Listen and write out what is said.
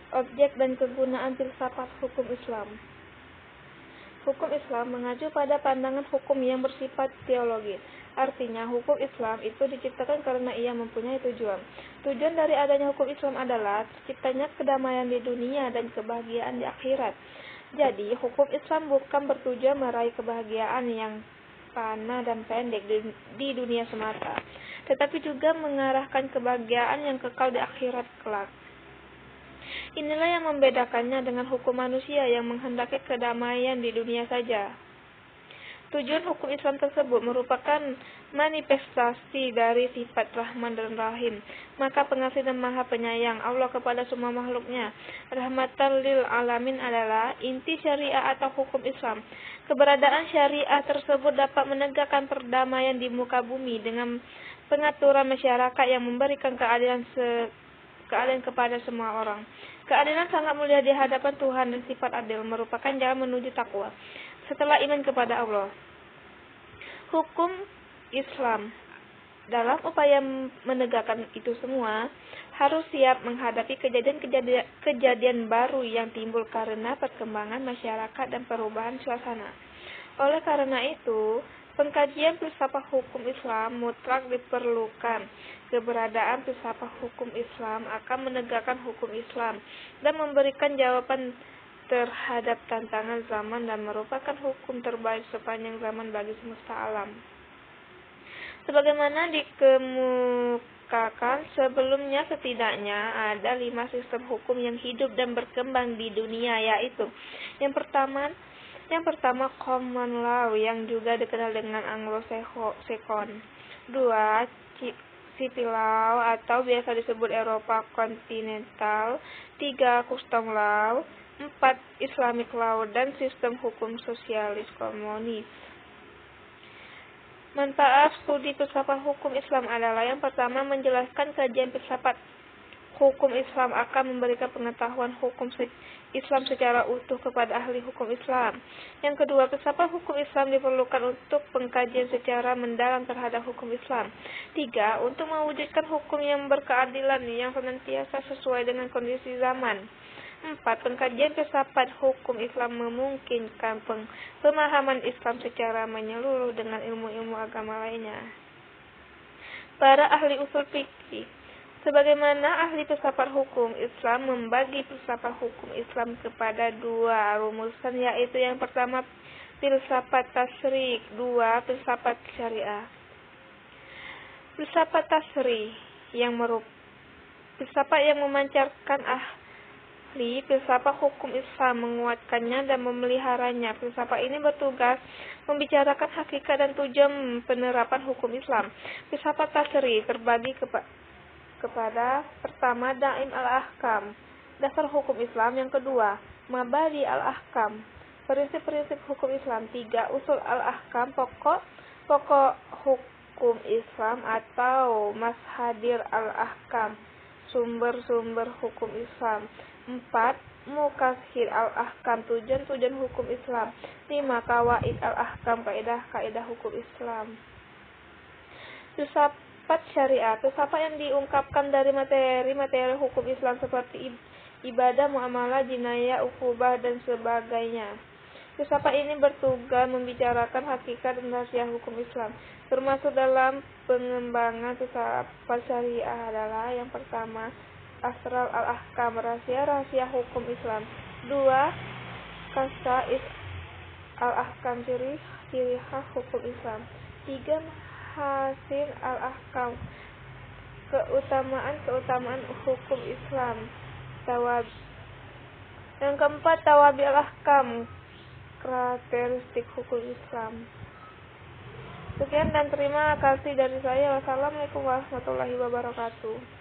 Objek dan kegunaan filsafat hukum Islam. Hukum Islam mengacu pada pandangan hukum yang bersifat teologis. Artinya, hukum Islam itu diciptakan karena ia mempunyai tujuan. Tujuan dari adanya hukum Islam adalah terciptanya kedamaian di dunia dan kebahagiaan di akhirat. Jadi, hukum Islam bukan bertujuan meraih kebahagiaan yang fana dan pendek di dunia semata, tetapi juga mengarahkan kebahagiaan yang kekal di akhirat kelak. Inilah yang membedakannya dengan hukum manusia yang menghendaki kedamaian di dunia saja. Tujuan hukum Islam tersebut merupakan manifestasi dari sifat Rahman dan Rahim, maka pengasih dan maha penyayang Allah kepada semua makhluknya. Rahmatan lil alamin adalah inti syariah atau hukum Islam. Keberadaan syariah tersebut dapat menegakkan perdamaian di muka bumi dengan pengaturan masyarakat yang memberikan keadilan kepada semua orang. Keadilan sangat mulia di hadapan Tuhan dan sifat adil merupakan jalan menuju takwa setelah iman kepada Allah. Hukum Islam dalam upaya menegakkan itu semua harus siap menghadapi kejadian baru yang timbul karena perkembangan masyarakat dan perubahan suasana. Oleh karena itu, pengkajian filsafat hukum Islam mutlak diperlukan. Keberadaan filsafat hukum Islam akan menegakkan hukum Islam dan memberikan jawaban terhadap tantangan zaman dan merupakan hukum terbaik sepanjang zaman bagi semesta alam. Sebagaimana dikemukakan sebelumnya, setidaknya ada 5 sistem hukum yang hidup dan berkembang di dunia, yaitu yang pertama common law yang juga dikenal dengan Anglo-Saxon. 2. Civil law atau biasa disebut Eropa kontinental. 3. Custom law. 4. Islamic law dan sistem hukum sosialis komunis. Manfaat studi filsafat hukum Islam adalah yang pertama, menjelaskan kajian filsafat hukum Islam akan memberikan pengetahuan hukum Islam secara utuh kepada ahli hukum Islam. Yang kedua, filsafat hukum Islam diperlukan untuk pengkajian secara mendalam terhadap hukum Islam. 3. Untuk mewujudkan hukum yang berkeadilan yang senantiasa sesuai dengan kondisi zaman. 4. Pengkajian filsafat hukum Islam memungkinkan pemahaman Islam secara menyeluruh dengan ilmu-ilmu agama lainnya. Para ahli usul fikih. Sebagaimana ahli filsafat hukum Islam membagi filsafat hukum Islam kepada 2 rumusan, yaitu yang pertama filsafat tasyri', 2 filsafat syariah. Filsafat tasyri' filsafat yang memancarkan ahli filsafat hukum Islam menguatkannya dan memeliharanya. Filsafat ini bertugas membicarakan hakikat dan tujuan penerapan hukum Islam. Filsafat tasyri' terbagi kepada pertama, Daim al-Ahkam, dasar hukum Islam. Yang kedua, Mabadi al-Ahkam, prinsip-prinsip hukum Islam. 3. Usul al-Ahkam, pokok hukum Islam atau Mashadir al-Ahkam, sumber-sumber hukum Islam. 4. Muqasid al-Ahkam, tujuan-tujuan hukum Islam. 5. Qawaid al-Ahkam, kaidah-kaidah hukum Islam. Filsafat syariah, filsafat yang diungkapkan dari materi-materi hukum Islam seperti ibadah, muamalah, jinayah, ukubah, dan sebagainya. Filsafat ini bertugas membicarakan hakikat dan rahasia hukum Islam. Termasuk dalam pengembangan filsafat syariah adalah yang pertama, Asrar al-Ahkam, rahasia-rahasia hukum Islam. 2. Qasa'is al-Ahkam, ciri khas hukum Islam. 3. Hasin al-Ahkam, keutamaan hukum Islam. Yang keempat, Tawabi al-Ahkam, karakteristik hukum Islam. Sekian dan terima kasih dari saya. Wassalamualaikum warahmatullahi wabarakatuh.